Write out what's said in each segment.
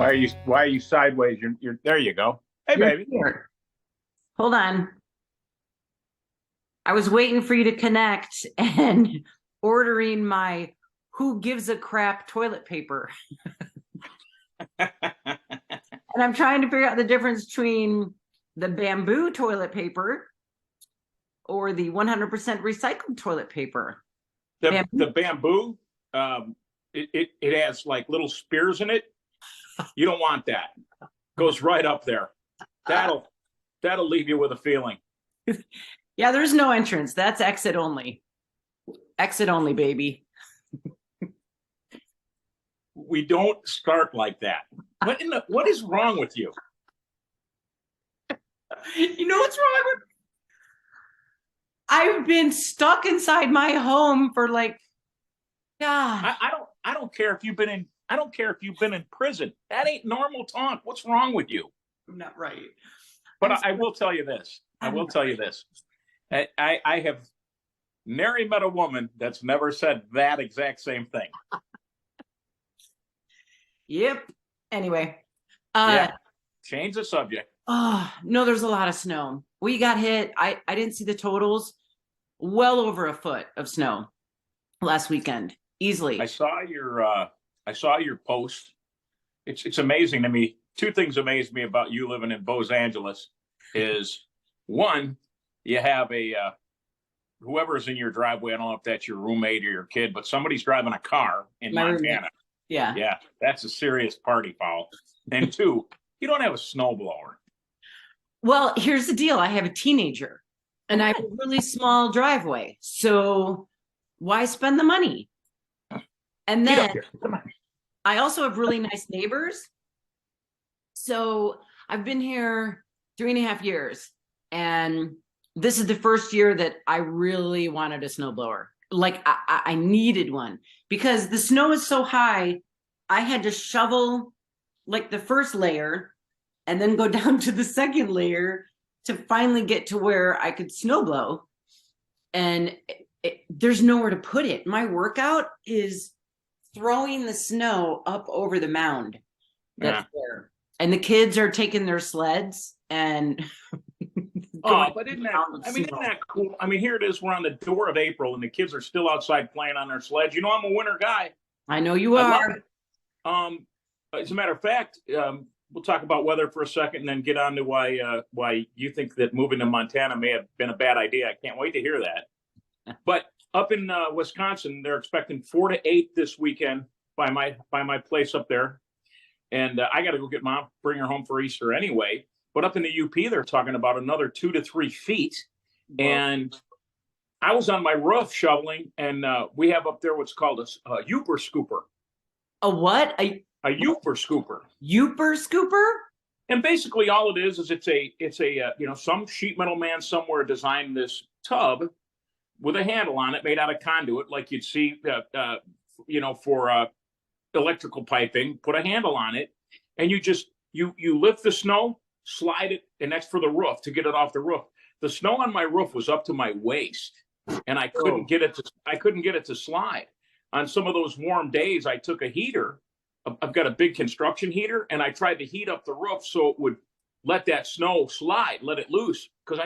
Why are you sideways? You're there you go. Hey You're baby. here. Hold on. I was waiting for you to connect and ordering my who gives a crap toilet paper. And I'm trying to figure out the difference between the bamboo toilet paper or the 100% recycled toilet paper. The Bamboo. bamboo, it has like little spears in it. You don't want that. Goes right up there. That'll leave you with a feeling. Yeah, there's no entrance. That's exit only. Exit only, baby. We don't start like that. What is wrong with you? You know what's wrong with I've been stuck inside my home for like, yeah. I don't care if you've been in I don't care if you've been in prison. That ain't normal talk. What's wrong with you? I'm not right. But I will tell you this. I will tell you this. I have nary met a woman that's never said that exact same thing. Yep. Anyway. Yeah. Change the subject. Oh, no, there's a lot of snow. We got hit. I didn't see the totals. Well over a foot of snow last weekend. Easily. I saw your post. It's amazing to me. Two things amaze me about you living in Los Angeles is one, you have a whoever's in your driveway. I don't know if that's your roommate or your kid, but somebody's driving a car in My Montana. roommate. Yeah. Yeah, that's a serious party foul. And two, you don't have a snowblower. Well, here's the deal. I have a teenager and I have a really small driveway. So why spend the money? And Get then up here. Come on. I also have really nice neighbors. So I've been here 3.5 years. And this is the first year that I really wanted a snowblower. Like I needed one because the snow is so high. I had to shovel like the first layer and then go down to the second layer to finally get to where I could snowblow. And there's nowhere to put it. My workout is throwing the snow up over the mound that's there. And the kids are taking their sleds and but isn't that cool? I mean, here it is. We're on the door of April, and the kids are still outside playing on their sleds. You know, I'm a winter guy. I know you I are. love it. As a matter of fact, we'll talk about weather for a second, and then get on to why you think that moving to Montana may have been a bad idea. I can't wait to hear that. But up in Wisconsin, they're expecting 4 to 8 this weekend by my place up there, and I got to go get Mom, bring her home for Easter anyway. But up in the UP, they're talking about another 2 to 3 feet. Whoa. And I was on my roof shoveling, and we have up there what's called a Youper scooper. A what? A Youper scooper. Youper scooper? And basically, all it is it's a some sheet metal man somewhere designed this tub with a handle on it made out of conduit, like you'd see, for electrical piping. Put a handle on it, and you lift the snow, slide it, and that's for the roof to get it off the roof. The snow on my roof was up to my waist, and I couldn't get it to slide. On some of those warm days, I took a heater. I've got a big construction heater, and I tried to heat up the roof so it would let that snow slide, let it loose, because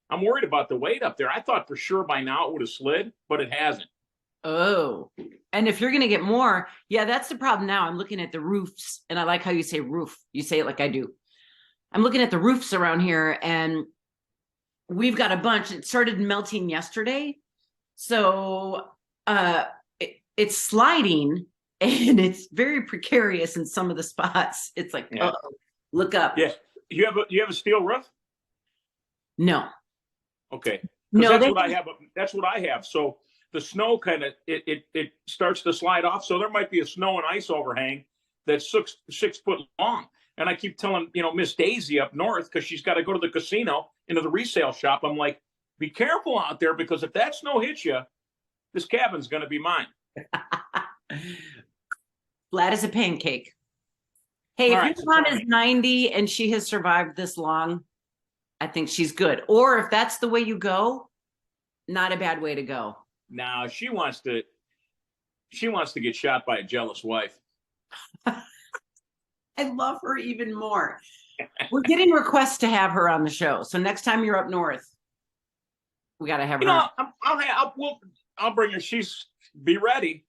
I'm worried about the weight up there. I thought for sure by now it would have slid, but it hasn't. Oh, and if you're going to get more, yeah, that's the problem now. I'm looking at the roofs, and I like how you say roof. You say it like I do. I'm looking at the roofs around here, and we've got a bunch. It started melting yesterday. So it's sliding, and it's very precarious in some of the spots. It's like, yeah. Look up. Yeah. You have a steel roof? No. Okay. No, that's what I have. So the snow kind of it starts to slide off. So there might be a snow and ice overhang that's 6 foot long. And I keep telling, Miss Daisy up north, because she's got to go to the casino, into the resale shop. I'm like, be careful out there, because if that snow hits you, this cabin's going to be mine. Flat as a pancake. Hey, if your mom is 90 and she has survived this long, I think she's good. Or if that's the way you go, not a bad way to go. No, she wants to get shot by a jealous wife. I love her even more. We're getting requests to have her on the show. So next time you're up north, we got to have You her on. know, I'll bring her. Be ready.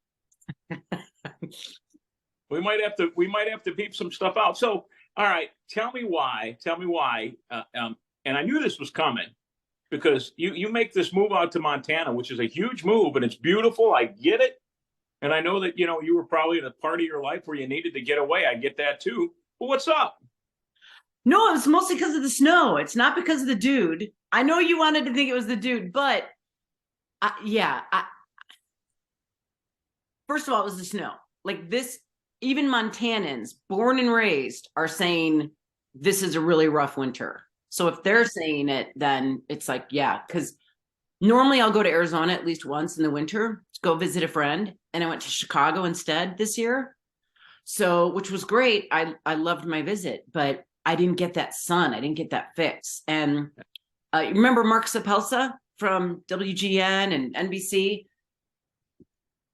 We might have to beep some stuff out. So, all right, tell me why. And I knew this was coming because you make this move out to Montana, which is a huge move, and it's beautiful. I get it, and I know that you were probably in a part of your life where you needed to get away. I get that too. But what's up? No, it was mostly because of the snow. It's not because of the dude. I know you wanted to think it was the dude, but first of all, it was the snow. Like this, even Montanans, born and raised, are saying this is a really rough winter. So if they're saying it, then it's like, yeah, because normally I'll go to Arizona at least once in the winter to go visit a friend. And I went to Chicago instead this year. So, which was great. I loved my visit, but I didn't get that sun. I didn't get that fix. And remember Mark Sapelsa from WGN and NBC?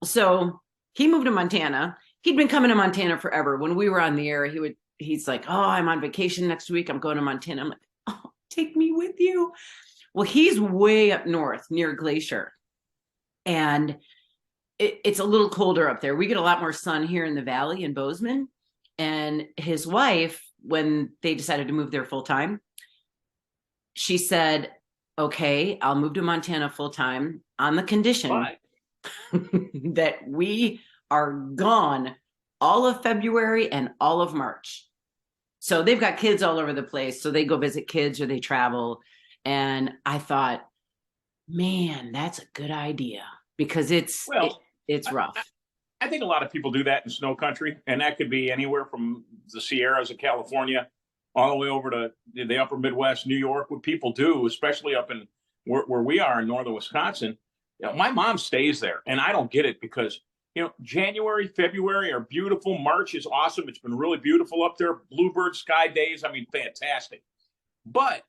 So he moved to Montana. He'd been coming to Montana forever. When we were on the air, he's like, oh, I'm on vacation next week. I'm going to Montana. I'm like, oh, take me with you. Well, he's way up north near Glacier. And it's a little colder up there. We get a lot more sun here in the valley in Bozeman. And his wife, when they decided to move there full time, she said, okay, I'll move to Montana full time on the condition that we are gone all of February and all of March. So they've got kids all over the place. So they go visit kids or they travel. And I thought, man, that's a good idea because it's rough. I think a lot of people do that in snow country, and that could be anywhere from the Sierras of California all the way over to the upper Midwest, New York. What people do, especially up in where we are in northern Wisconsin, my mom stays there, and I don't get it because January, February are beautiful. March is awesome. It's been really beautiful up there. Bluebird sky days. I mean, fantastic. But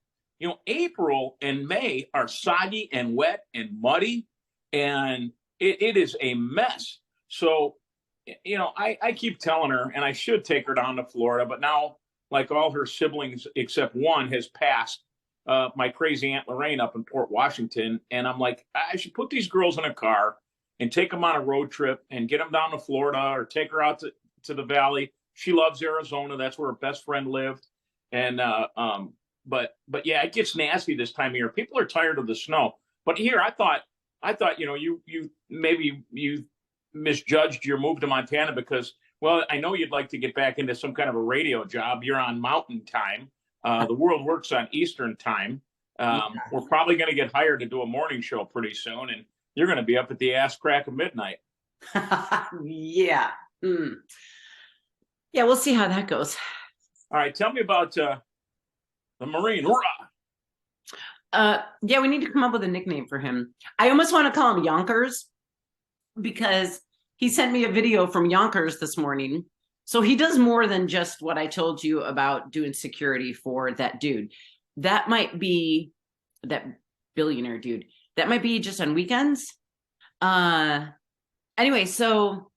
April and May are soggy and wet and muddy, and it is a mess. So, I keep telling her, and I should take her down to Florida, but now, like all her siblings except one has passed, my crazy Aunt Lorraine up in Port Washington. And I'm like, I should put these girls in a car and take them on a road trip and get them down to Florida or take her out to the valley. She loves Arizona. That's where her best friend lived. And, but yeah, it gets nasty this time of year. People are tired of the snow. But here, I thought, you misjudged your move to Montana because, well, I know you'd like to get back into some kind of a radio job. You're on Mountain Time. The world works on Eastern Time. We're probably going to get hired to do a morning show pretty soon, and you're going to be up at the ass crack of midnight. Yeah. Yeah, we'll see how that goes. All right, tell me about the Marine. Yeah, we need to come up with a nickname for him. I almost want to call him Yonkers because he sent me a video from Yonkers this morning. So he does more than just what I told you about doing security for that dude. That might be that billionaire dude. That might be just on weekends. Anyway, so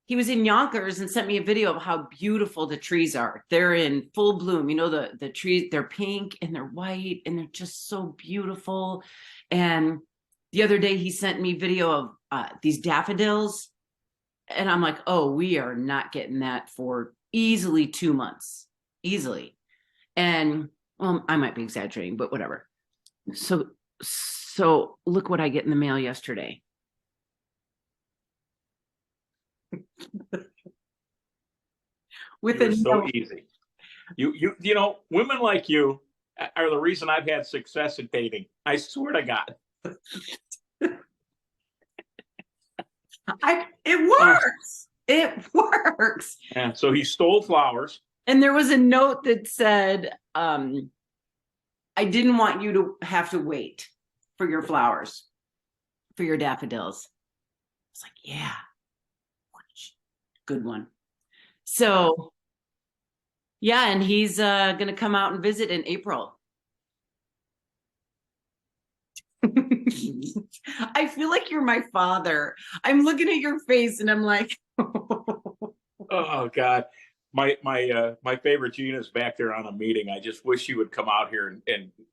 he was in Yonkers and sent me a video of how beautiful the trees are. They're in full bloom. The trees, they're pink and they're white and they're just so beautiful. And the other day he sent me video of these daffodils. And I'm like, oh, we are not getting that for easily 2 months. Easily. And well, I might be exaggerating, but whatever. So look what I get in the mail yesterday. You're so easy. Women like you are the reason I've had success at dating. I swear to God. It works. It works. Yeah. So he stole flowers. And there was a note that said, I didn't want you to have to wait for your flowers, for your daffodils. It's like, yeah, good one. So, yeah, and he's going to come out and visit in April. I feel like you're my father. I'm looking at your face and I'm like, oh God. My favorite Gina's back there on a meeting. I just wish she would come out here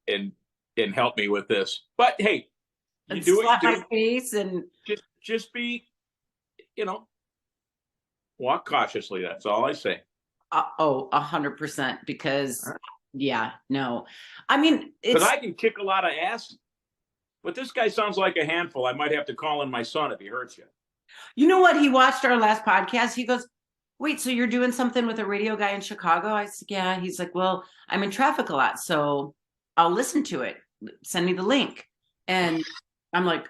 and help me with this. But hey, you And do what slap you my do. face and Just be, you know, walk cautiously. That's all I say. 100%. Because yeah, no, I mean, Because it's, I can kick a lot of ass, but this guy sounds like a handful. I might have to call in my son if he hurts you. you know what? He watched our last podcast. He goes, wait, so you're doing something with a radio guy in Chicago? I said, yeah. He's like, well, I'm in traffic a lot, so I'll listen to it. Send me the link. And I'm like,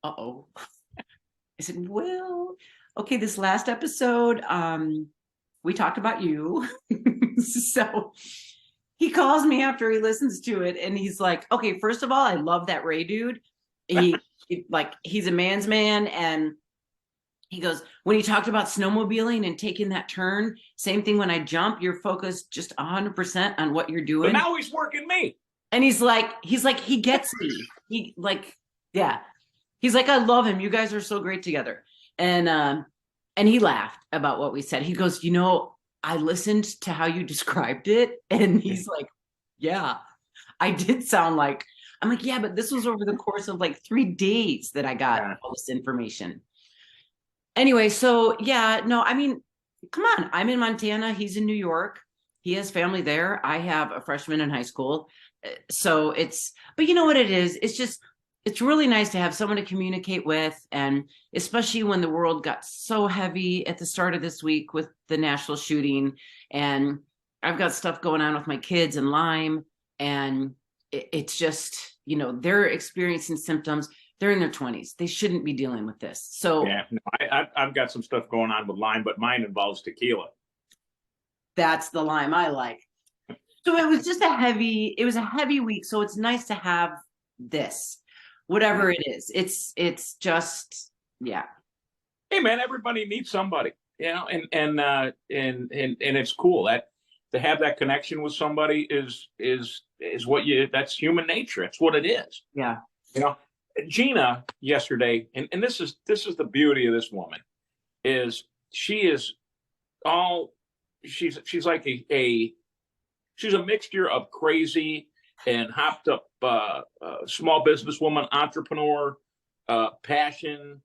uh-oh. I said, well, okay, this last episode, we talked about you. So he calls me after he listens to it and he's like, okay, first of all, I love that Ray dude. He's a man's man. And he goes, when he talked about snowmobiling and taking that turn, same thing when I jump, you're focused just 100% on what you're doing. But now he's working me. And he's like, he gets me. Yeah. He's like, I love him. You guys are so great together. And he laughed about what we said. He goes, I listened to how you described it. And he's like, yeah, I did sound like, I'm like, yeah, but this was over the course of like 3 days that I got all this information. Anyway, so yeah, no, I mean, come on. I'm in Montana. He's in New York. He has family there. I have a freshman in high school. So but you know what it is? It's really nice to have someone to communicate with. And especially when the world got so heavy at the start of this week with the Nashville shooting. And I've got stuff going on with my kids in Lyme. And it's just, they're experiencing symptoms. They're in their 20s. They shouldn't be dealing with this. So yeah, no, I've got some stuff going on with Lyme, but mine involves tequila. that's the Lyme I like. So it was just a heavy week. So it's nice to have this, whatever it is. It's just, yeah. Hey man, everybody needs somebody, and it's cool that to have that connection with somebody is that's human nature. It's what it is. Yeah. Gina yesterday, and this is the beauty of this woman, is she's like she's a mixture of crazy and hopped up small businesswoman, entrepreneur, passion,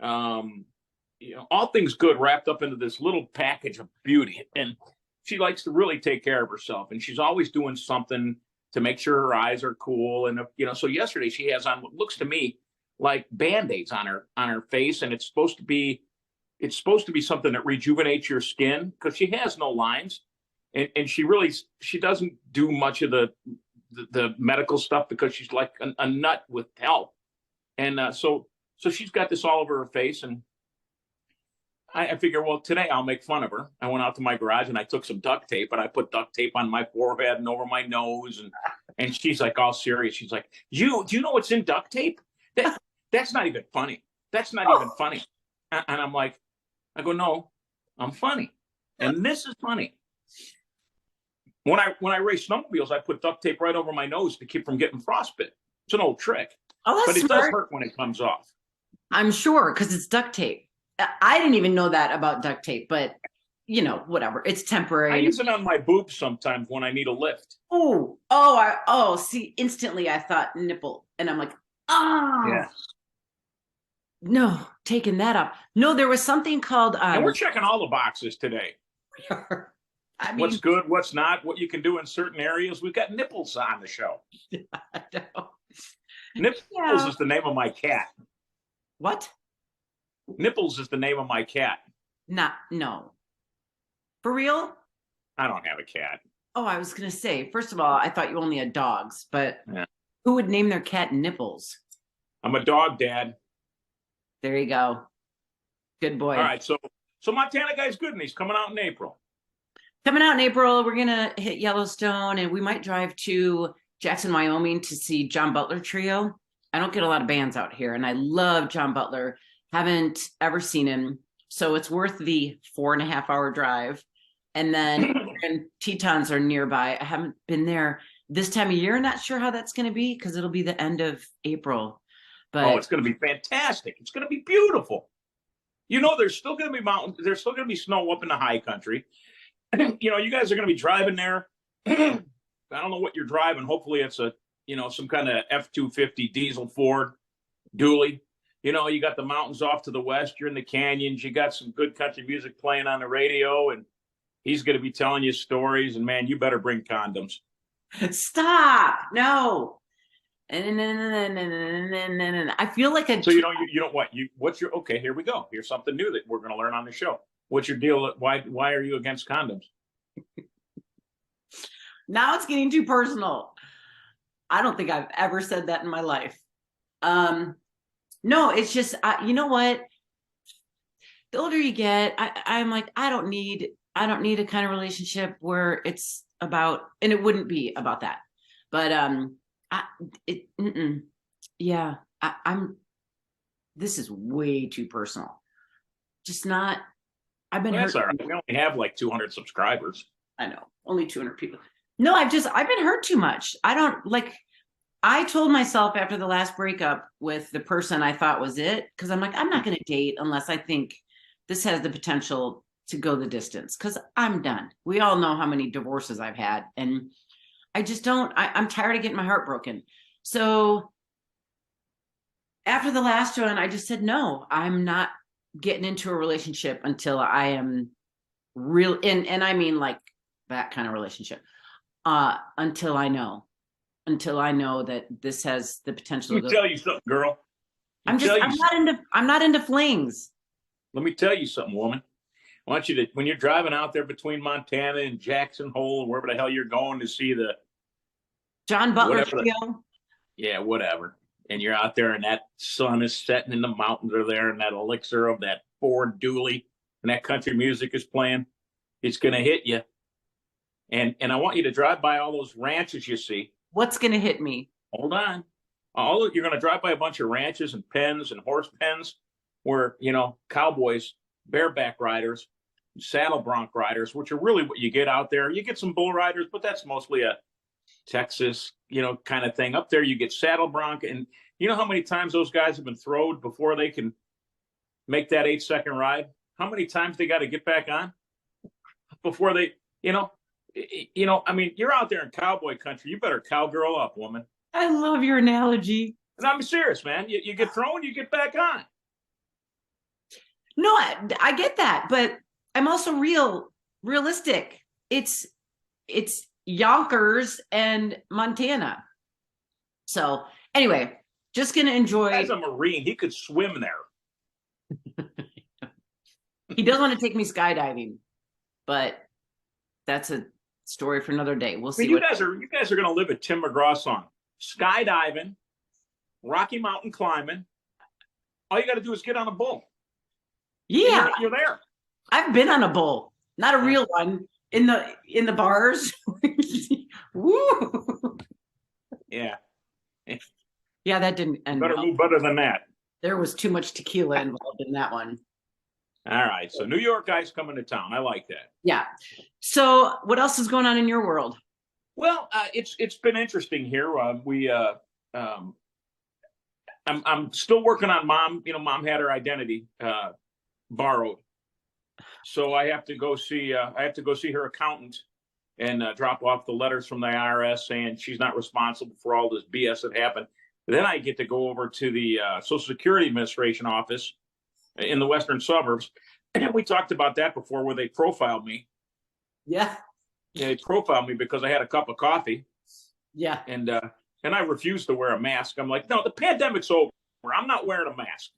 all things good wrapped up into this little package of beauty. And she likes to really take care of herself, and she's always doing something to make sure her eyes are cool. And so yesterday she has on what looks to me like Band-Aids on her face, and it's supposed to be something that rejuvenates your skin, because she has no lines. And she doesn't do much of the medical stuff because she's like a nut with health. And so she's got this all over her face. And I figure, well, today I'll make fun of her. I went out to my garage and I took some duct tape, and I put duct tape on my forehead and over my nose. And she's like all serious. She's like, do you know what's in duct tape? That's not even funny. That's not even funny. And I'm like, I go, no, I'm funny. And this is funny. When I race snowmobiles, I put duct tape right over my nose to keep from getting frostbite. It's an old trick. Oh, that's but it smart. does hurt when it comes off. I'm sure, because it's duct tape. I didn't even know that about duct tape, but whatever. It's temporary. I use it on my boobs sometimes when I need a lift. See, instantly I thought nipple, and I'm like, yeah. No, taking that up. No, there was something called. And we're checking all the boxes today. I mean, what's good, what's not, what you can do in certain areas. We've got Nipples on the show. I know. Nipples is the name of my cat. What? Nipples is the name of my cat. No. For real? I don't have a cat. Oh, I was going to say, first of all, I thought you only had dogs, but who would name their cat Nipples? I'm a dog dad. There you go. Good boy. All right, so Montana guy's good, and he's coming out in April. Coming out in April, we're going to hit Yellowstone, and we might drive to Jackson, Wyoming to see John Butler Trio. I don't get a lot of bands out here, and I love John Butler. Haven't ever seen him, so it's worth the 4.5-hour drive. And then Tetons are nearby. I haven't been there this time of year. Not sure how that's going to be, because it'll be the end of April. But it's going to be fantastic. It's going to be beautiful. You know, there's still going to be mountains. There's still going to be snow up in the high country. You know, you guys are going to be driving there. I don't know what you're driving. Hopefully, it's a some kind of F-250 diesel Ford dually. You know, you got the mountains off to the west. You're in the canyons. You got some good country music playing on the radio, and he's going to be telling you stories. And man, you better bring condoms. Stop! No. I feel like So you know what's your okay? Here we go. Here's something new that we're going to learn on the show. What's your deal? Why are you against condoms? Now it's getting too personal. I don't think I've ever said that in my life. No, it's just you know what? The older you get, I'm like, I don't need a kind of relationship where it's about, and it wouldn't be about that. But yeah, this is way too personal. Just not. I've been hurt. That's all right. We only have like 200 subscribers. I know, only 200 people. No, I've been hurt too much. I told myself after the last breakup with the person I thought was it, because I'm like, I'm not going to date unless I think this has the potential to go the distance, because I'm done. We all know how many divorces I've had, and I just don't. I'm tired of getting my heart broken. So after the last one, I just said, no, I'm not getting into a relationship until I am real. And I mean like that kind of relationship. Until I know that this has the potential. Let me tell you something, girl. I'm not into flings. Let me tell you something, woman. I want you to, when you're driving out there between Montana and Jackson Hole, or wherever the hell you're going to see the John Butler Trio. Yeah, whatever. And you're out there, and that sun is setting, and the mountains are there, and that elixir of that Ford dually, and that country music is playing. It's going to hit you. And I want you to drive by all those ranches you see. What's going to hit me? Hold on. You're going to drive by a bunch of ranches and pens and horse pens where, cowboys, bareback riders, saddle bronc riders, which are really what you get out there. You get some bull riders, but that's mostly a Texas, kind of thing. Up there, you get saddle bronc. And you know how many times those guys have been throwed before they can make that 8-second ride? How many times they got to get back on before they, I mean, you're out there in cowboy country. You better cowgirl up, woman. I love your analogy. And I'm serious, man. You get thrown, you get back on. No, I get that, but I'm also realistic. It's Yonkers and Montana. So anyway, just gonna enjoy. As a Marine, he could swim there. He does want to take me skydiving, but that's a story for another day. We'll see. You guys are going to live a Tim McGraw song. Skydiving, Rocky Mountain climbing. All you got to do is get on a bull. Yeah, you're there. I've been on a bull, not a real one, in the bars. Woo. Yeah. Yeah, that didn't end. Better move better than that. There was too much tequila involved in that one. All right, so New York guys coming to town. I like that. Yeah. So, what else is going on in your world? Well, it's been interesting here. I'm still working on Mom. Mom had her identity borrowed, so I have to go see her accountant and drop off the letters from the IRS saying she's not responsible for all this BS that happened. Then I get to go over to the Social Security Administration office in the western suburbs. And we talked about that before, where they profiled me. Yeah. They profiled me because I had a cup of coffee. Yeah. And I refused to wear a mask. I'm like, no, the pandemic's over. I'm not wearing a mask.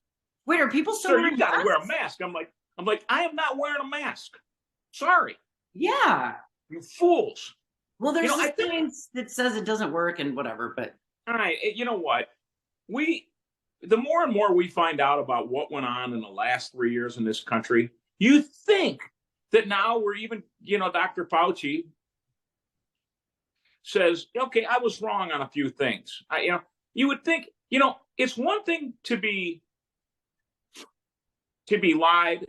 Wait, are people still Sir, wearing you got to masks? wear a mask. I'm like, I am not wearing a mask. Sorry. Yeah. You fools. Well, there's things that says it doesn't work and whatever, but. All right. You know what? The more and more we find out about what went on in the last 3 years in this country, you think that now we're even, Dr. Fauci says, okay, I was wrong on a few things. You would think, it's one thing to be lied.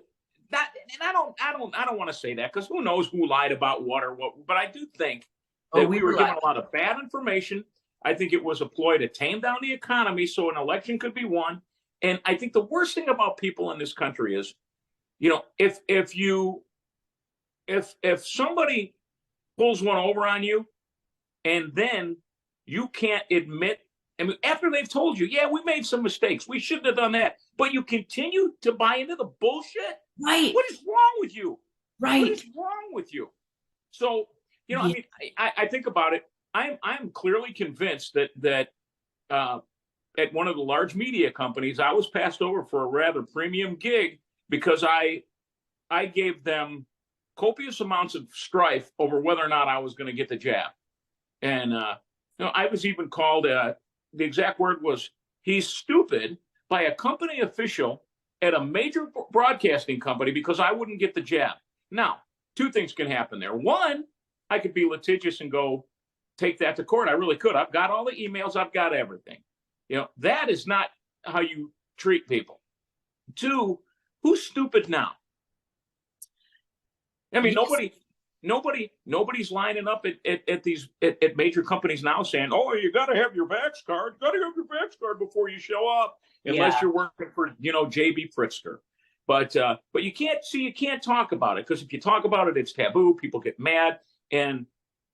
And I don't want to say that, because who knows who lied about what or what, but I do think that we were given a lot of bad information. I think it was a ploy to tame down the economy so an election could be won. And I think the worst thing about people in this country is if somebody pulls one over on you and then you can't admit, I mean, after they've told you, yeah, we made some mistakes, we shouldn't have done that, but you continue to buy into the bullshit. Right. What is wrong with you? Right. What is wrong with you? So, Yeah. I mean, I think about it. I'm clearly convinced that at one of the large media companies, I was passed over for a rather premium gig because I gave them copious amounts of strife over whether or not I was going to get the jab. And I was even called, the exact word was, he's stupid, by a company official at a major broadcasting company because I wouldn't get the jab. Now, two things can happen there. One, I could be litigious and go take that to court. I really could. I've got all the emails. I've got everything. That is not how you treat people. Two, who's stupid now? I mean, yes. Nobody's lining up at major companies now saying, "Oh, you got to have your vax card. You got to have your vax card before you show up," unless you're working for JB Pritzker. But you can't talk about it, because if you talk about it, it's taboo. People get mad, and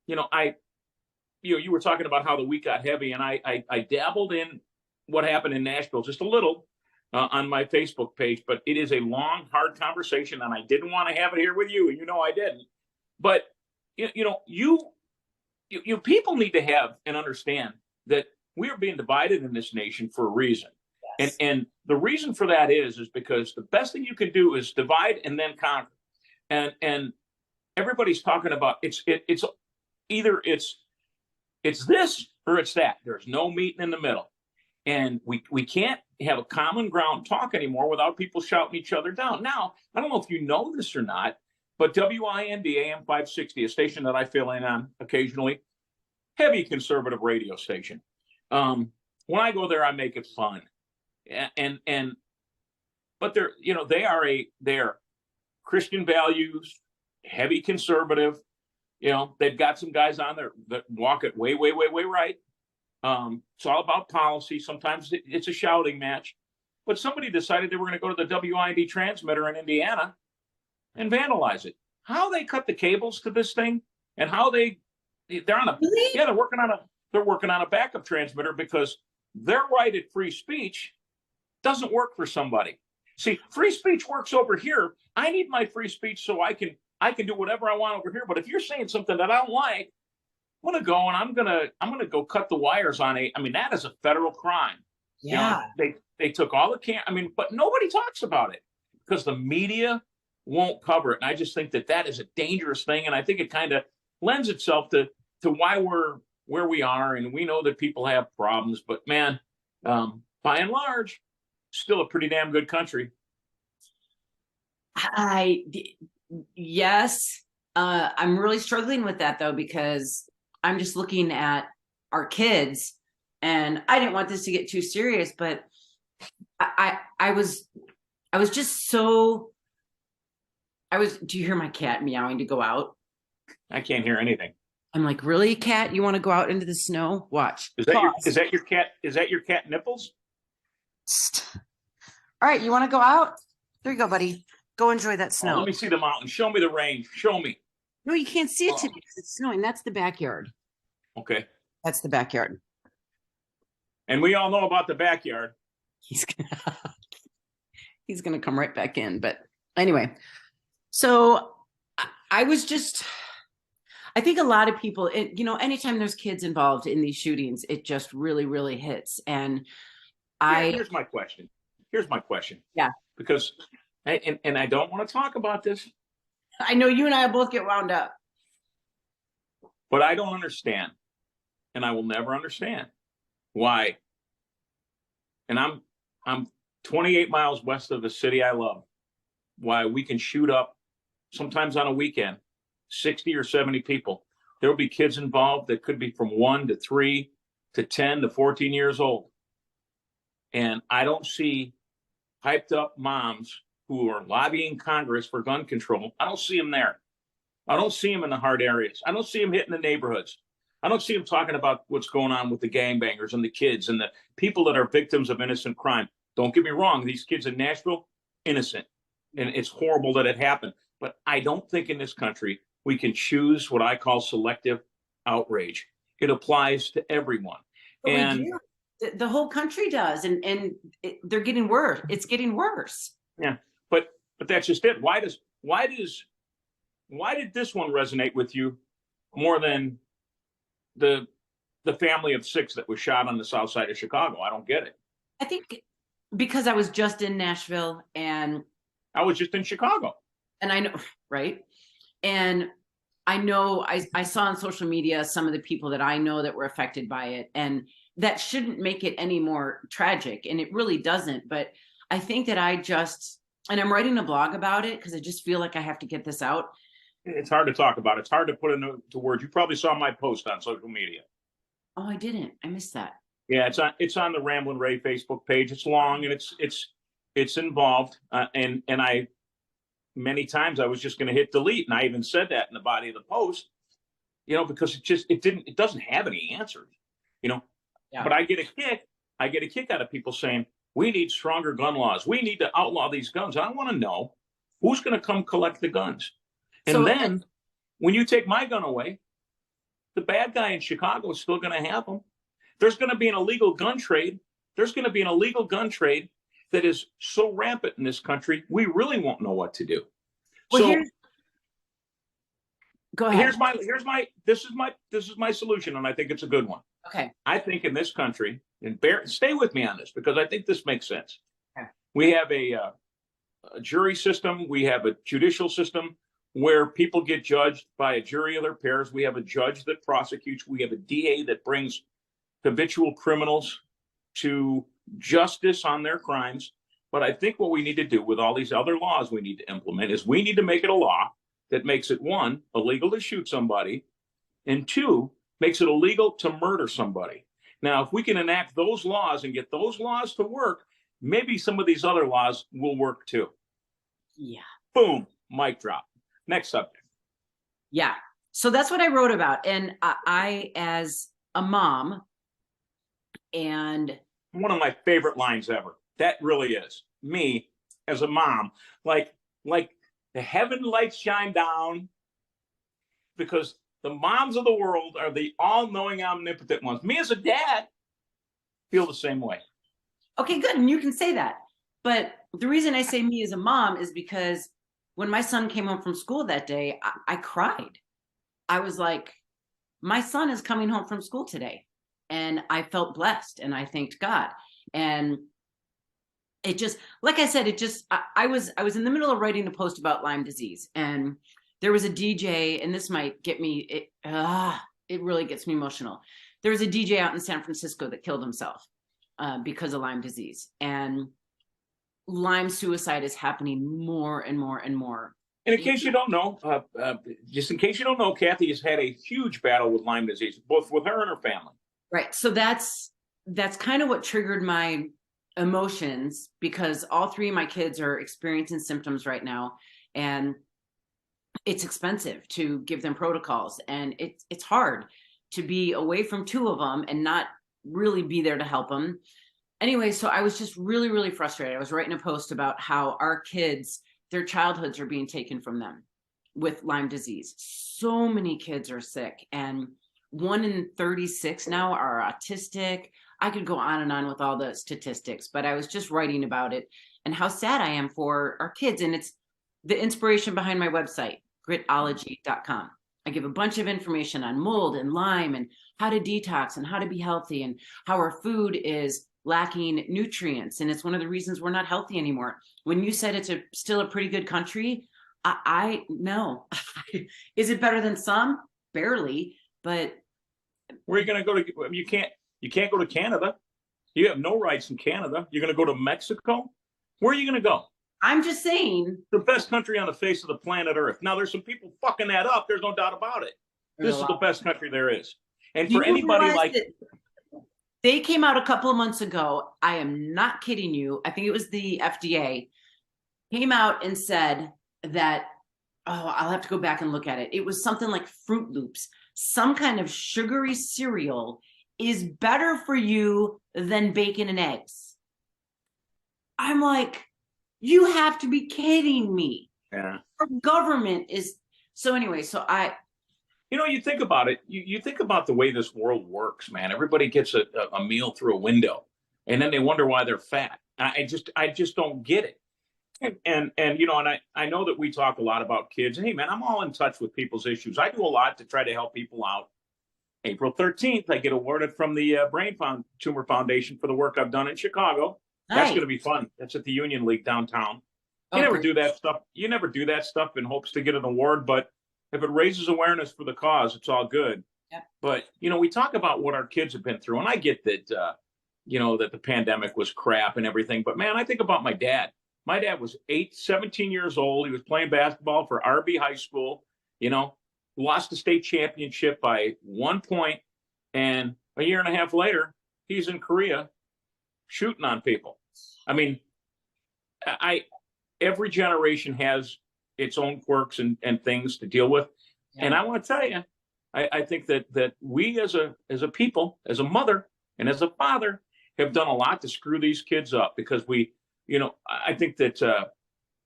you were talking about how the week got heavy, and I dabbled in what happened in Nashville just a little on my Facebook page, but it is a long, hard conversation, and I didn't want to have it here with you, and I didn't. But you people need to have and understand that we are being divided in this nation for a reason. Yes. And the reason for that is because the best thing you can do is divide and then conquer. And everybody's talking about it's either it's this or it's that. There's no meeting in the middle. And we can't have a common ground talk anymore without people shouting each other down. Now, I don't know if you know this or not, but WIND AM 560, a station that I fill in on occasionally, heavy conservative radio station. When I go there, I make it fun. But they're Christian values, heavy conservative. They've got some guys on there that walk it way, way, way, way right. It's all about policy. Sometimes it's a shouting match. But somebody decided they were going to go to the WIND transmitter in Indiana and vandalize it. How they cut the cables to this thing, and how they're on a they're working on a backup transmitter because their right at free speech doesn't work for somebody. See, free speech works over here. I need my free speech so I can do whatever I want over here. But if you're saying something that I don't like, I'm gonna go and I'm gonna go cut the wires on that is a federal crime. Yeah. They took all the but nobody talks about it because the media won't cover it. And I just think that is a dangerous thing. And I think it kind of lends itself to why we're where we are. And we know that people have problems, but man, by and large, still a pretty damn good country. Yes. I'm really struggling with that though, because I'm just looking at our kids, and I didn't want this to get too serious, but I was just so, do you hear my cat meowing to go out? I can't hear anything. I'm like, really, cat? You want to go out into the snow? Watch. Is that your cat? Is that your cat Nipples? All right, you want to go out? There you go, buddy. Go enjoy that snow. Let me see the mountain. Show me the range. Show me. No, you can't see it today because it's snowing. That's the backyard. Okay. That's the backyard. And we all know about the backyard. He's gonna come right back in. But anyway, so I think a lot of people, anytime there's kids involved in these shootings, it just really, really hits. And here's my question. Yeah. Because, and I don't want to talk about this. I know you and I both get wound up. But I don't understand. And I will never understand why. And I'm 28 miles west of the city I love. Why we can shoot up, sometimes on a weekend, 60 or 70 people. There'll be kids involved that could be from 1 to 3 to 10 to 14 years old. And I don't see hyped up moms who are lobbying Congress for gun control. I don't see them there. I don't see them in the hard areas. I don't see them hitting the neighborhoods. I don't see them talking about what's going on with the gangbangers and the kids and the people that are victims of innocent crime. Don't get me wrong. These kids in Nashville, innocent. and it's horrible that it happened. But I don't think in this country we can choose what I call selective outrage. It applies to everyone. But and we do. The whole country does, and they're getting worse. It's getting worse. yeah, but that's just it. Why did this one resonate with you more than the family of 6 that was shot on the south side of Chicago? I don't get it. I think because I was just in Nashville and I was just in Chicago. And I know, right? And I know I saw on social media some of the people that I know that were affected by it. And that shouldn't make it any more tragic. And it really doesn't. But I think that and I'm writing a blog about it because I just feel like I have to get this out. It's hard to talk about. It's hard to put into words. You probably saw my post on social media. Oh, I didn't. I missed that. Yeah, it's on the Ramblin' Ray Facebook page. It's long and it's involved. And I many times I was just going to hit delete, and I even said that in the body of the post. Because it doesn't have any answers. Yeah. But I get a kick out of people saying we need stronger gun laws. We need to outlaw these guns. I want to know who's going to come collect the guns. And then when you take my gun away, the bad guy in Chicago is still going to have them. There's going to be an illegal gun trade. There's going to be an illegal gun trade that is so rampant in this country, we really won't know what to do. Well, go ahead. This is my solution, and I think it's a good one. Okay. I think in this country, and stay with me on this because I think this makes sense. Okay. We have a jury system. We have a judicial system where people get judged by a jury of their peers. We have a judge that prosecutes. We have a DA that brings habitual criminals to justice on their crimes. But I think what we need to do with all these other laws we need to implement is we need to make it a law that makes it, 1, illegal to shoot somebody, and 2, makes it illegal to murder somebody. Now, if we can enact those laws and get those laws to work, maybe some of these other laws will work too. Yeah. Boom, mic drop. Next subject. Yeah. So that's what I wrote about. And I as a mom, and one of my favorite lines ever. That really is me as a mom. Like the heaven lights shine down because the moms of the world are the all-knowing, omnipotent ones. Me as a dad feel the same way. Okay, good. And you can say that. But the reason I say me as a mom is because when my son came home from school that day, I cried. I was like, my son is coming home from school today. And I felt blessed and I thanked God. And it just, like I said, I was in the middle of writing a post about Lyme disease, and there was a DJ, and this might get me, it really gets me emotional. There was a DJ out in San Francisco that killed himself because of Lyme disease, and Lyme suicide is happening more and more and more. And in case you don't know, Kathy has had a huge battle with Lyme disease, both with her and her family. Right. So that's kind of what triggered my emotions, because all 3 of my kids are experiencing symptoms right now, and it's expensive to give them protocols, and it's hard to be away from 2 of them and not really be there to help them. Anyway, so I was just really, really frustrated. I was writing a post about how our kids, their childhoods are being taken from them with Lyme disease. So many kids are sick, and 1 in 36 now are autistic. I could go on and on with all the statistics, but I was just writing about it and how sad I am for our kids. And it's the inspiration behind my website, gritology.com. I give a bunch of information on mold and Lyme and how to detox and how to be healthy and how our food is lacking nutrients. And it's one of the reasons we're not healthy anymore. When you said it's still a pretty good country, I know. Is it better than some? Barely, but. Where are you going to go to? You can't go to Canada. You have no rights in Canada. You're going to go to Mexico. Where are you going to go? I'm just saying. The best country on the face of the planet Earth. Now, there's some people fucking that up. There's no doubt about it. This is the best country there is. And for anybody like. They came out a couple of months ago. I am not kidding you. I think it was the FDA came out and said that, I'll have to go back and look at it. It was something like Fruit Loops. Some kind of sugary cereal is better for you than bacon and eggs. I'm like, You have to be kidding me. Yeah. Our government is so anyway. So You think about it. You think about the way this world works, man. Everybody gets a meal through a window, and then they wonder why they're fat. I just don't get it. And I know that we talk a lot about kids. Hey, man, I'm all in touch with people's issues. I do a lot to try to help people out. April 13th, I get awarded from the Tumor Foundation for the work I've done in Chicago. That's going to be fun. That's at the Union League downtown. You never do that stuff. You never do that stuff in hopes to get an award, but if it raises awareness for the cause, it's all good. Yep. But we talk about what our kids have been through, and I get that that the pandemic was crap and everything. But man, I think about my dad. My dad was 17 years old. He was playing basketball for RB High School. Lost the state championship by 1 point, and a year and a half later, he's in Korea shooting on people. I mean, every generation has its own quirks and things to deal with. Yeah. And I want to tell you, I think that we as a people, as a mother and as a father, have done a lot to screw these kids up because I think that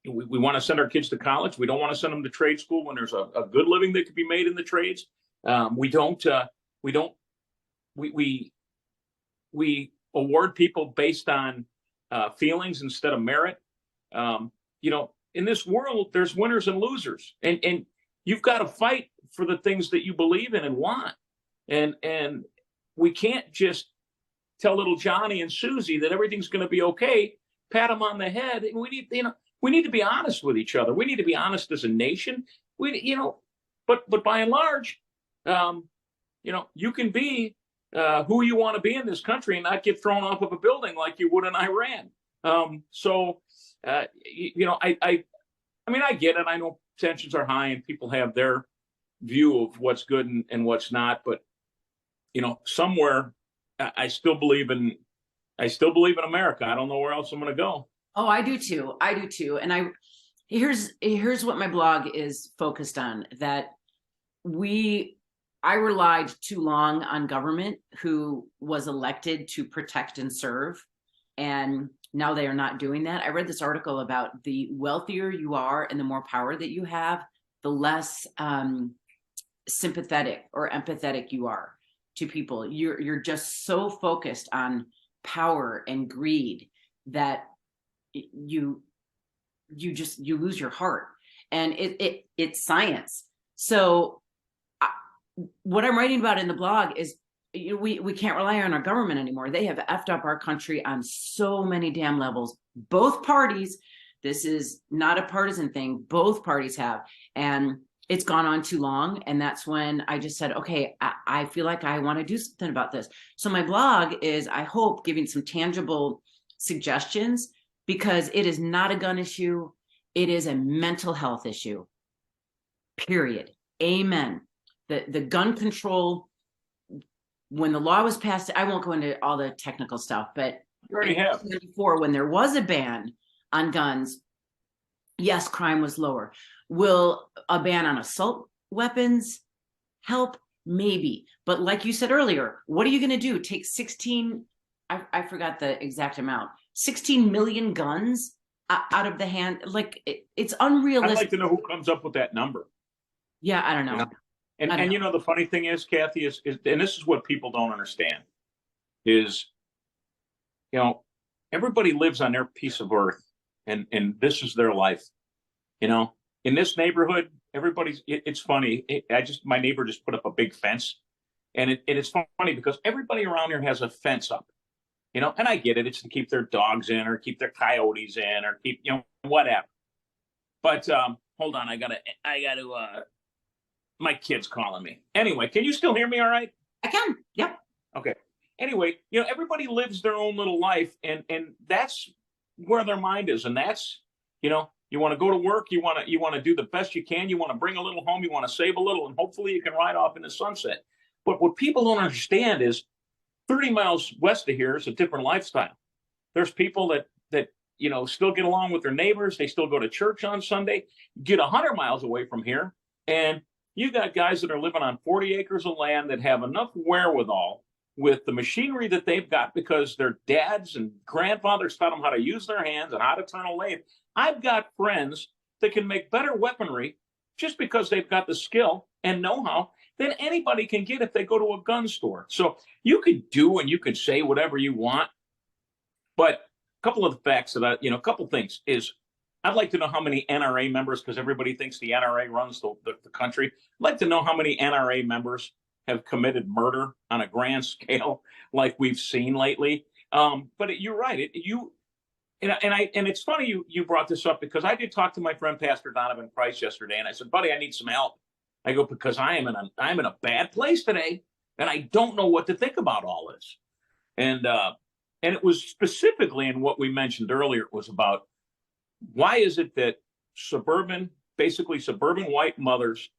we want to send our kids to college. We don't want to send them to trade school when there's a good living that could be made in the trades. We award people based on feelings instead of merit. In this world, there's winners and losers, and you've got to fight for the things that you believe in and want. And we can't just tell little Johnny and Susie that everything's going to be okay. Pat them on the head. We need to be honest with each other. We need to be honest as a nation. But by and large, you can be who you want to be in this country and not get thrown off of a building like you would in Iran. I get it. I know tensions are high and people have their view of what's good and what's not. But somewhere, I still believe in America. I don't know where else I'm going to go. Oh, I do too. And here's what my blog is focused on, that I relied too long on government who was elected to protect and serve. And now they are not doing that. I read this article about the wealthier you are and the more power that you have, the less sympathetic or empathetic you are to people. You're just so focused on power and greed that you lose your heart, and it's science. So what I'm writing about in the blog is we can't rely on our government anymore. They have effed up our country on so many damn levels. Both parties, this is not a partisan thing, both parties have, and it's gone on too long. And that's when I just said, okay, I feel like I want to do something about this. So my blog is, I hope, giving some tangible suggestions, because it is not a gun issue. It is a mental health issue, period. Amen. The gun control, when the law was passed, I won't go into all the technical stuff, but you already have. Before, when there was a ban on guns, yes, crime was lower. Will a ban on assault weapons help? Maybe. But like you said earlier, what are you going to do? Take 16, I forgot the exact amount, 16 million guns out of the hand? Like, it's unrealistic. I'd like to know who comes up with that number. Yeah, I don't know. And the funny thing is, Kathy, is and this is what people don't understand, is, everybody lives on their piece of earth, and this is their life. In this neighborhood, it's funny. My neighbor just put up a big fence, and it's funny because everybody around here has a fence up, and I get it. It's to keep their dogs in, or keep their coyotes in, or keep, whatever. But hold on, I gotta my kid's calling me. Anyway, can you still hear me all right? I can. Yep. Okay. Anyway, everybody lives their own little life, and that's where their mind is. And that's, you want to go to work, you want to do the best you can, you want to bring a little home, you want to save a little, and hopefully you can ride off in the sunset. But what people don't understand is 30 miles west of here is a different lifestyle. There's people that still get along with their neighbors. They still go to church on Sunday. Get 100 miles away from here, and you got guys that are living on 40 acres of land that have enough wherewithal with the machinery that they've got because their dads and grandfathers taught them how to use their hands and how to turn a lathe. I've got friends that can make better weaponry just because they've got the skill and know-how than anybody can get if they go to a gun store. So you could do and you could say whatever you want, but a couple of the facts that a couple things is I'd like to know how many NRA members, because everybody thinks the NRA runs the country. I'd like to know how many NRA members have committed murder on a grand scale like we've seen lately. But you're right. And it's funny you brought this up because I did talk to my friend Pastor Donovan Price yesterday, and I said, buddy, I need some help. I go, because I'm in a bad place today, and I don't know what to think about all this. And it was specifically in what we mentioned earlier. It was about why is it that basically suburban white mothers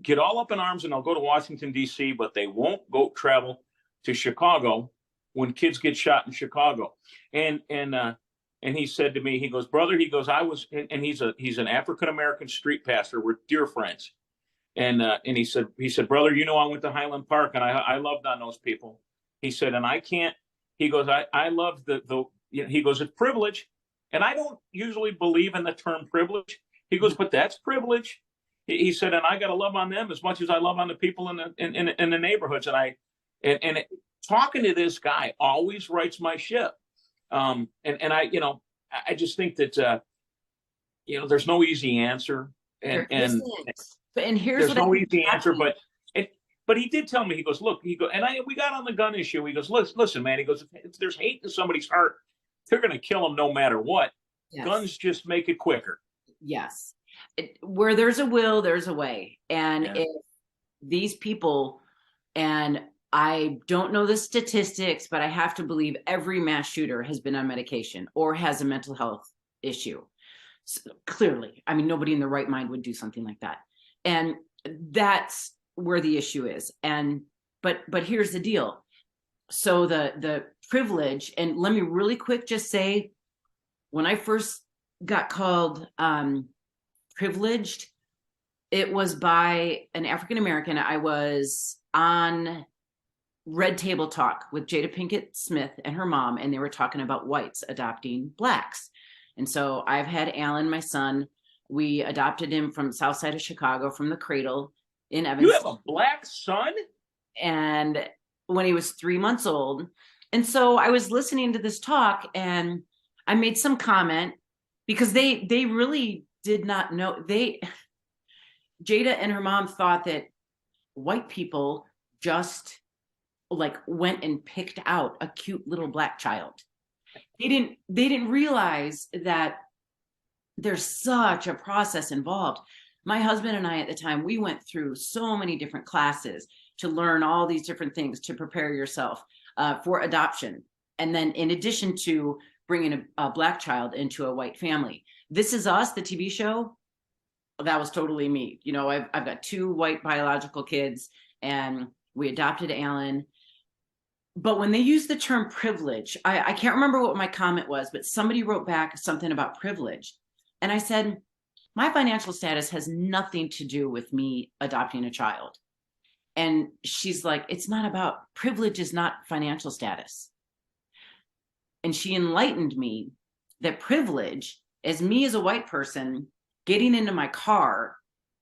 get all up in arms and they'll go to Washington, D.C., but they won't go travel to Chicago when kids get shot in Chicago. And he said to me, he goes, brother, he goes, he's an African-American street pastor. We're dear friends. And he said, brother, I went to Highland Park and I loved on those people. He said, and I can't, he goes, I love he goes, it's privilege. And I don't usually believe in the term privilege. He goes, but that's privilege. He said, and I got to love on them as much as I love on the people in the neighborhoods. And talking to this guy always rights my ship. And I just think that, there's no easy answer. And here's there's no easy answer, but he did tell me, he goes, look, we got on the gun issue. He goes, listen, man, he goes, if there's hate in somebody's heart, they're going to kill them no matter what. Yes. Guns just make it quicker. Yes. Where there's a will, there's a way. And if these people, and I don't know the statistics, but I have to believe every mass shooter has been on medication or has a mental health issue. So, clearly, I mean, nobody in their right mind would do something like that. And that's where the issue is. And but here's the deal. So the privilege, and let me really quick just say, when I first got called privileged, it was by an African-American. I was on Red Table Talk with Jada Pinkett Smith and her mom, and they were talking about whites adopting blacks. And so I've had Alan, my son. We adopted him from south side of Chicago, from the cradle in Evanston. You have a black son? And when he was 3 months old. And so I was listening to this talk, and I made some comment because they really did not know. Jada and her mom thought that white people just like went and picked out a cute little black child. They didn't realize that there's such a process involved. My husband and I at the time, we went through so many different classes to learn all these different things to prepare yourself for adoption. And then in addition to bringing a black child into a white family. This Is Us, the TV show, that was totally me. I've got 2 white biological kids, and we adopted Alan. But when they use the term privilege, I can't remember what my comment was, but somebody wrote back something about privilege. And I said, my financial status has nothing to do with me adopting a child. And she's like, it's not about, privilege is not financial status. And she enlightened me that privilege is me as a white person getting into my car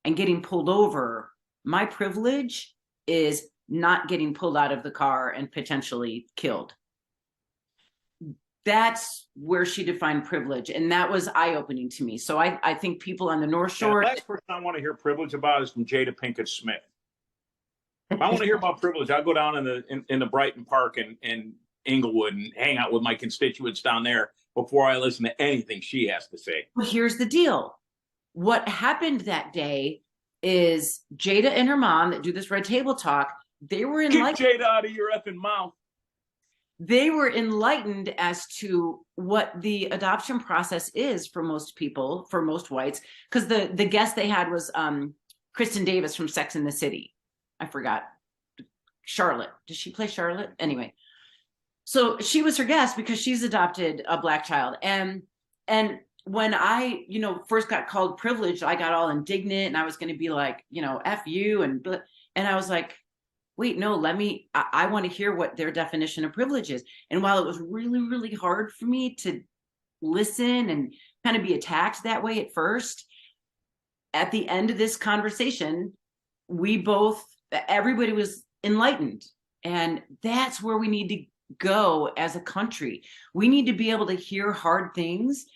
and getting pulled over. My privilege is not getting pulled out of the car and potentially killed. That's where she defined privilege. And that was eye-opening to me. So I think people on the North Shore. The last person I want to hear privilege about is from Jada Pinkett Smith. If I want to hear about privilege, I'll go down in the Brighton Park in Inglewood and hang out with my constituents down there before I listen to anything she has to say. Well, here's the deal. What happened that day is Jada and her mom that do this Red Table Talk, they were enlightened. Get Jada out of your effing mouth. They were enlightened as to what the adoption process is for most people, for most whites, because the guest they had was Kristen Davis from Sex and the City. I forgot. Charlotte. Did she play Charlotte? Anyway. So she was her guest because she's adopted a black child. And when I, first got called privileged, I got all indignant and I was going to be like, F you. And I was like, wait, no, I want to hear what their definition of privilege is. And while it was really, really hard for me to listen and kind of be attacked that way at first, at the end of this conversation, everybody was enlightened. And that's where we need to go as a country. We need to be able to hear hard things,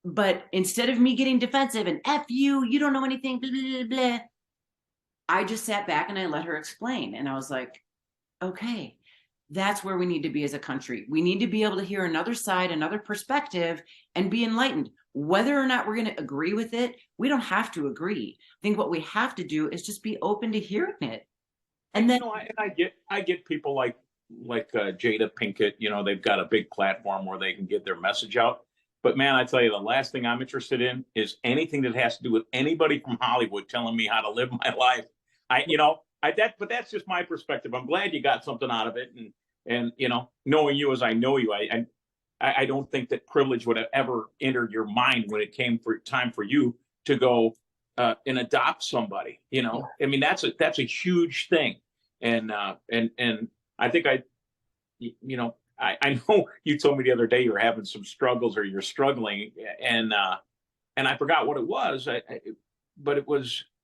but instead of me getting defensive and F you don't know anything, blah, blah, blah, blah, I just sat back and I let her explain. And I was like, okay, that's where we need to be as a country. We need to be able to hear another side, another perspective, and be enlightened. Whether or not we're going to agree with it, we don't have to agree. I think what we have to do is just be open to hearing it. And then, I get people like Jada Pinkett. They've got a big platform where they can get their message out. But man, I tell you, the last thing I'm interested in is anything that has to do with anybody from Hollywood telling me how to live my life. But that's just my perspective. I'm glad you got something out of it, and knowing you as I know you, I don't think that privilege would have ever entered your mind when it came for time for you to go and adopt somebody. I mean, that's a huge thing, and I think I know you told me the other day you're having some struggles or you're struggling, and I forgot what it was, but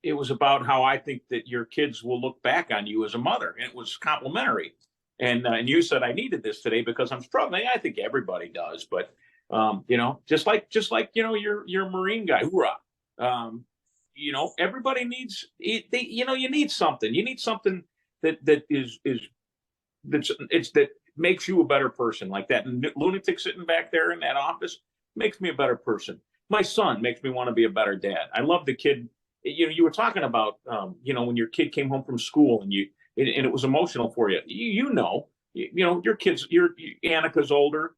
it was about how I think that your kids will look back on you as a mother, and it was complimentary. And you said I needed this today because I'm struggling. I think everybody does, but just like your Marine guy, hoorah. Everybody needs you need something. You need something that makes you a better person. Like that lunatic sitting back there in that office makes me a better person. My son makes me want to be a better dad. I love the kid. You were talking about when your kid came home from school and it was emotional for you. Your kids. Annika's older.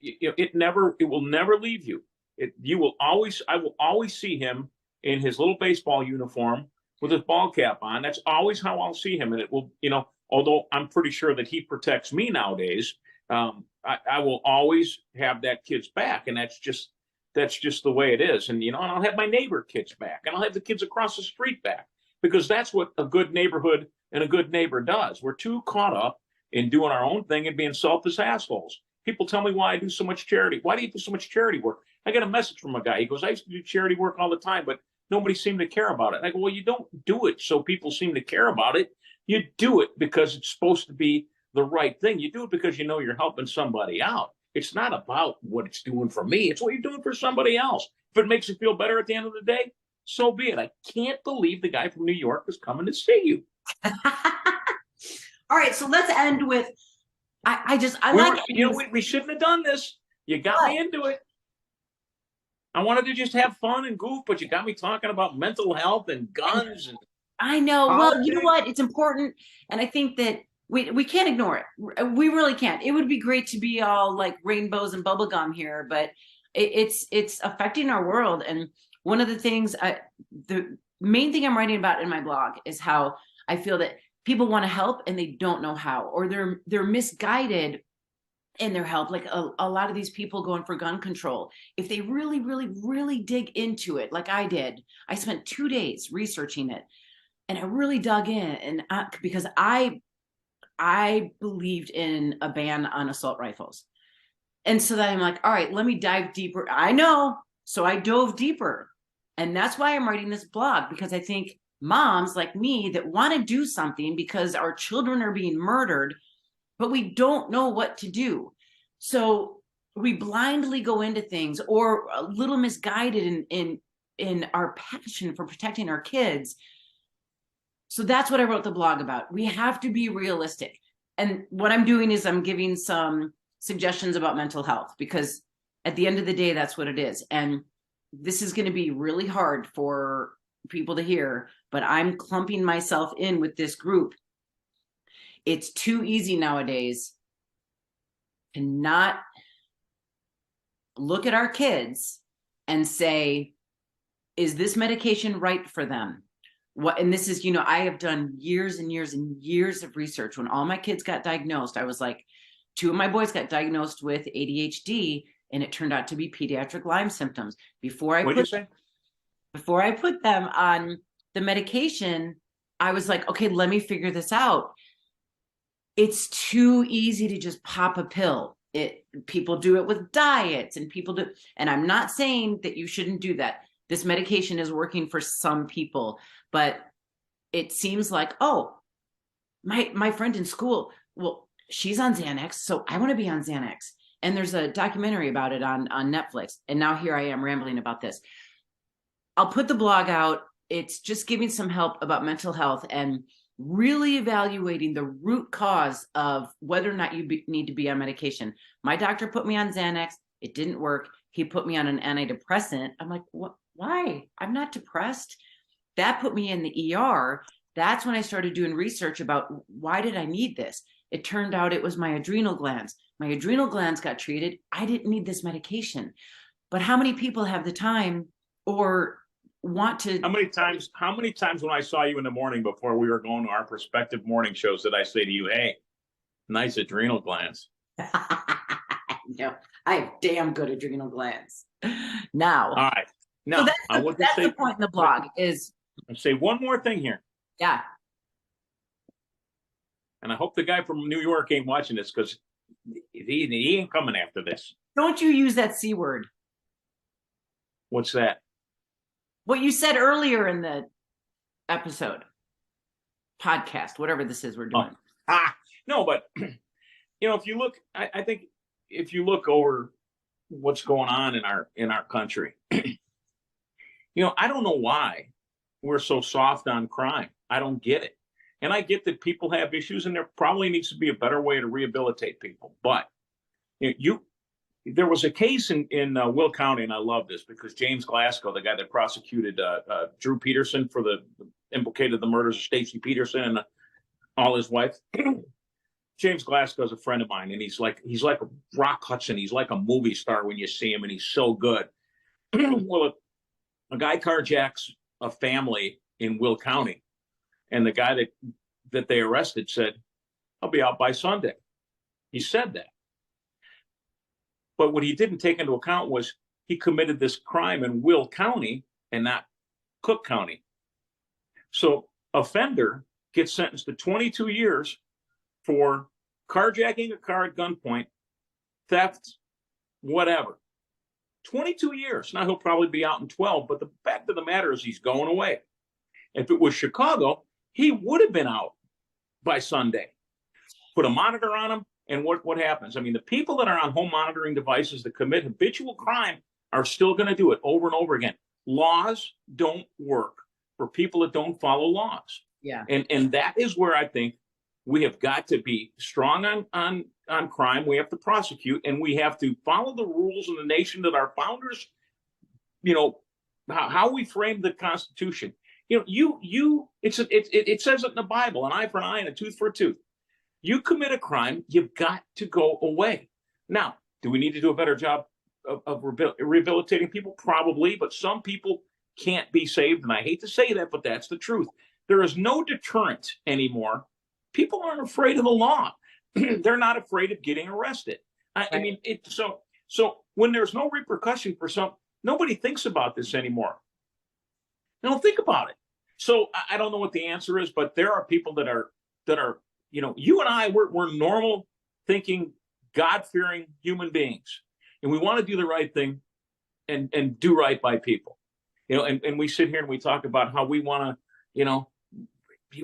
It will never leave you. I will always see him in his little baseball uniform with his ball cap on. That's always how I'll see him, and it will. Although I'm pretty sure that he protects me nowadays, I will always have that kid's back, and that's just the way it is. And I'll have my neighbor kids back, and I'll have the kids across the street back, because that's what a good neighborhood and a good neighbor does. We're too caught up in doing our own thing and being selfish assholes. People tell me why I do so much charity. Why do you do so much charity work? I got a message from a guy. He goes, I used to do charity work all the time, but nobody seemed to care about it. I go, well, you don't do it so people seem to care about it. You do it because it's supposed to be the right thing. You do it because you're helping somebody out. It's not about what it's doing for me. It's what you're doing for somebody else. If it makes you feel better at the end of the day, so be it. I can't believe the guy from New York was coming to see you. All right, so let's end with we shouldn't have done this. You got me into it. I wanted to just have fun and goof, but you got me talking about mental health and guns and I know. politics. Well, you know what? It's important, and I think that we can't ignore it. We really can't. It would be great to be all like rainbows and bubblegum here, but it's affecting our world. And one of the things, the main thing I'm writing about in my blog is how I feel that people want to help and they don't know how, or they're misguided in their help. Like a lot of these people going for gun control, if they really, really, really dig into it, like I did, I spent 2 days researching it, and I really dug in, and because I believed in a ban on assault rifles. And so then I'm like, all right, let me dive deeper. I know. So I dove deeper. And that's why I'm writing this blog, because I think moms like me that want to do something because our children are being murdered, but we don't know what to do. So we blindly go into things, or a little misguided in our passion for protecting our kids. So that's what I wrote the blog about. We have to be realistic. And what I'm doing is I'm giving some suggestions about mental health, because at the end of the day, that's what it is. And this is going to be really hard for people to hear, but I'm clumping myself in with this group. It's too easy nowadays to not look at our kids and say, is this medication right for them? And this is, I have done years and years and years of research. When all my kids got diagnosed, I was like, 2 of my boys got diagnosed with ADHD, and it turned out to be pediatric Lyme symptoms. Before I put them on the medication, I was like, okay, let me figure this out. It's too easy to just pop a pill. People do it with diets and people do, and I'm not saying that you shouldn't do that. This medication is working for some people, but it seems like, oh, my friend in school, well, she's on Xanax, so I want to be on Xanax. And there's a documentary about it on Netflix. And now here I am rambling about this. I'll put the blog out. It's just giving some help about mental health and really evaluating the root cause of whether or not you need to be on medication. My doctor put me on Xanax. It didn't work. He put me on an antidepressant. I'm like, what? Why? I'm not depressed. That put me in the ER. That's when I started doing research about why did I need this? It turned out it was my adrenal glands. My adrenal glands got treated. I didn't need this medication. But how many people have the time or want to? How many times when I saw you in the morning before we were going to our respective morning shows did I say to you, hey, nice adrenal glands? No, I have damn good adrenal glands. Now. All right. Now, so that's the point in the blog is. I'll say one more thing here. Yeah. And I hope the guy from New York ain't watching this because he ain't coming after this. Don't you use that C word. What's that? What you said earlier in the episode, podcast, whatever this is we're doing. No, but if you look, I think if you look over what's going on in our country, I don't know why we're so soft on crime. I don't get it. And I get that people have issues and there probably needs to be a better way to rehabilitate people. But there was a case in Will County, and I love this because James Glasgow, the guy that prosecuted Drew Peterson for implicated the murders of Stacy Peterson and all his wife. James Glasgow is a friend of mine, and he's like Rock Hudson. He's like a movie star when you see him, and he's so good. Well, a guy carjacks a family in Will County, and the guy that they arrested said, "I'll be out by Sunday." He said that. But what he didn't take into account was he committed this crime in Will County and not Cook County. So offender gets sentenced to 22 years for carjacking a car at gunpoint, theft, whatever. 22 years. Now he'll probably be out in 12, but the fact of the matter is he's going away. If it was Chicago, he would have been out by Sunday. Put a monitor on him, and what happens? I mean, the people that are on home monitoring devices that commit habitual crime are still going to do it over and over again. Laws don't work for people that don't follow laws. Yeah. And that is where I think we have got to be strong on crime. We have to prosecute, and we have to follow the rules in the nation that our founders, how we framed the Constitution. It says it in the Bible, an eye for an eye and a tooth for a tooth. You commit a crime, you've got to go away. Now, do we need to do a better job of rehabilitating people? Probably, but some people can't be saved, and I hate to say that, but that's the truth. There is no deterrent anymore. People aren't afraid of the law. They're not afraid of getting arrested. I mean, so when there's no repercussion for nobody thinks about this anymore. They don't think about it. So I don't know what the answer is, but there are people that are, you and I, we're normal thinking, God-fearing human beings. And we want to do the right thing and do right by people. And we sit here and we talk about how we want to,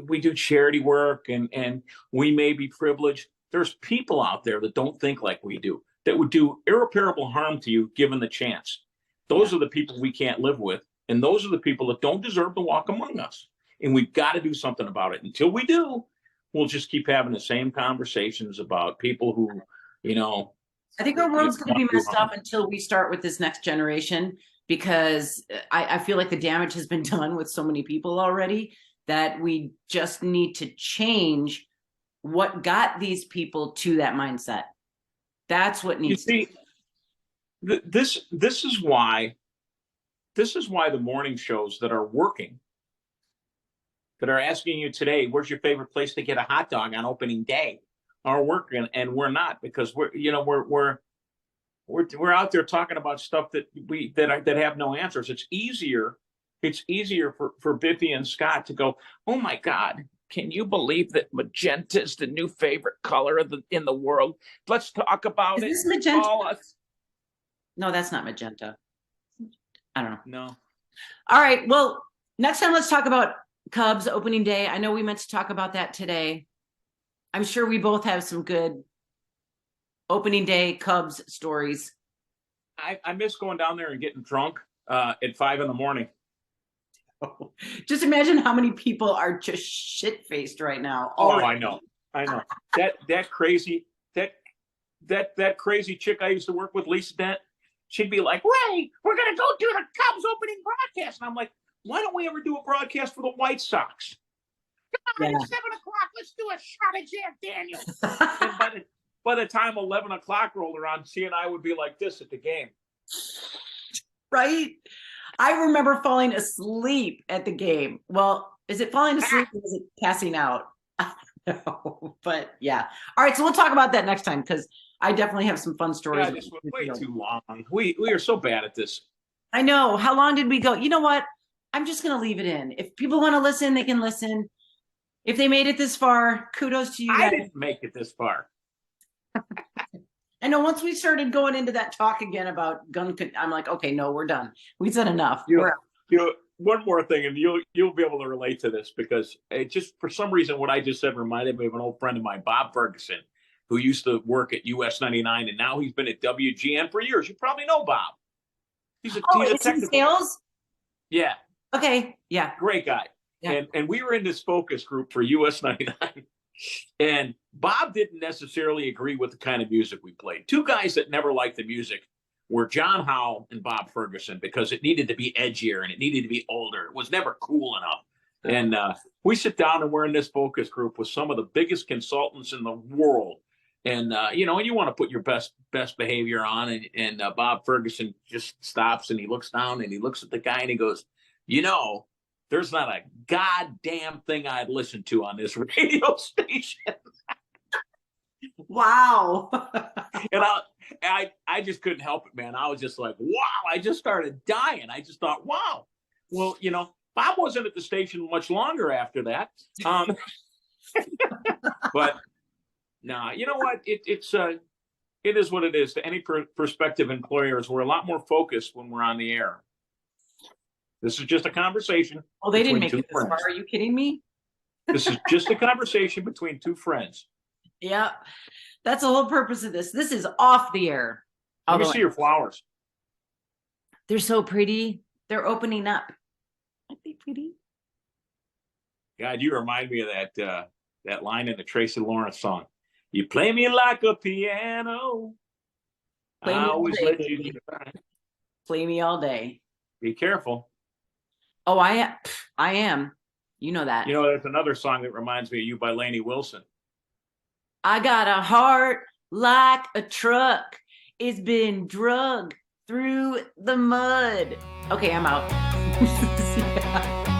we do charity work and we may be privileged. There's people out there that don't think like we do, that would do irreparable harm to you given the chance. Those are the people we can't live with. And those are the people that don't deserve to walk among us. And we've got to do something about it. Until we do, we'll just keep having the same conversations about people who, I think our world's going to be messed up until we start with this next generation, because I feel like the damage has been done with so many people already that we just need to change what got these people to that mindset. That's what needs to be. This is why the morning shows that are working, that are asking you today, where's your favorite place to get a hot dog on opening day, are working, and we're not, because we're out there talking about stuff that have no answers. It's easier it's easier for Biffy and Scott to go, oh my God, can you believe that magenta is the new favorite color in the world? Let's talk about Is it. this magenta? All us. No, that's not magenta. I don't know. No. All right. Well, next time let's talk about Cubs opening day. I know we meant to talk about that today. I'm sure we both have some good opening day Cubs stories. I miss going down there and getting drunk at 5 a.m. Just imagine how many people are just shit-faced right now. Oh, already. I know. That crazy chick I used to work with, Lisa Dent, she'd be like, Ray, we're gonna go do the Cubs opening broadcast. And I'm like, why don't we ever do a broadcast for the White Sox? Come on, Yeah. It's 7 o'clock, let's do a shot of Jack Daniels. And by the time 11 o'clock rolled around, she and I would be like this at the game. Right? I remember falling asleep at the game. Well, is it falling asleep or is it passing out? I don't know. But yeah. All right. So we'll talk about that next time because I definitely have some fun stories. Yeah, this was way too long. We are so bad at this. I know. How long did we go? You know what? I'm just going to leave it in. If people want to listen, they can listen. If they made it this far, kudos to you guys. I didn't make it this far. I know once we started going into that talk again about I'm like, okay, no, we're done. We said enough. You know, one more thing, and you'll be able to relate to this because it just for some reason what I just said reminded me of an old friend of mine, Bob Ferguson, who used to work at US 99, and now he's been at WGN for years. You probably know Bob. He's a technical sales. Yeah. Okay. Yeah. Great guy. Yeah. And we were in this focus group for US 99. And Bob didn't necessarily agree with the kind of music we played. Two guys that never liked the music were John Howell and Bob Ferguson because it needed to be edgier and it needed to be older. It was never cool enough. And we sit down and we're in this focus group with some of the biggest consultants in the world. And, you want to put your best behavior on. And Bob Ferguson just stops and he looks down and he looks at the guy and he goes, there's not a goddamn thing I'd listen to on this radio station. Wow. And I just couldn't help it, man. I was just like, wow. I just started dying. I just thought, wow. Well, Bob wasn't at the station much longer after that. But nah, you know what? It is what it is. To any prospective employers, we're a lot more focused when we're on the air. This is just a conversation. Oh, they didn't make it this far. Are you kidding me? This is just a conversation between two friends. Yeah. That's the whole purpose of this. This is off the air. Let me see your flowers. They're so pretty. They're opening up. Aren't they pretty? God, you remind me of that line in the Tracy Lawrence song. You play me like a piano. I always let you try. Play me all day. Be careful. Oh, I am. You know that. There's another song that reminds me of you by Lainey Wilson. I got a heart like a truck. It's been drugged through the mud. Okay, I'm out. Yeah.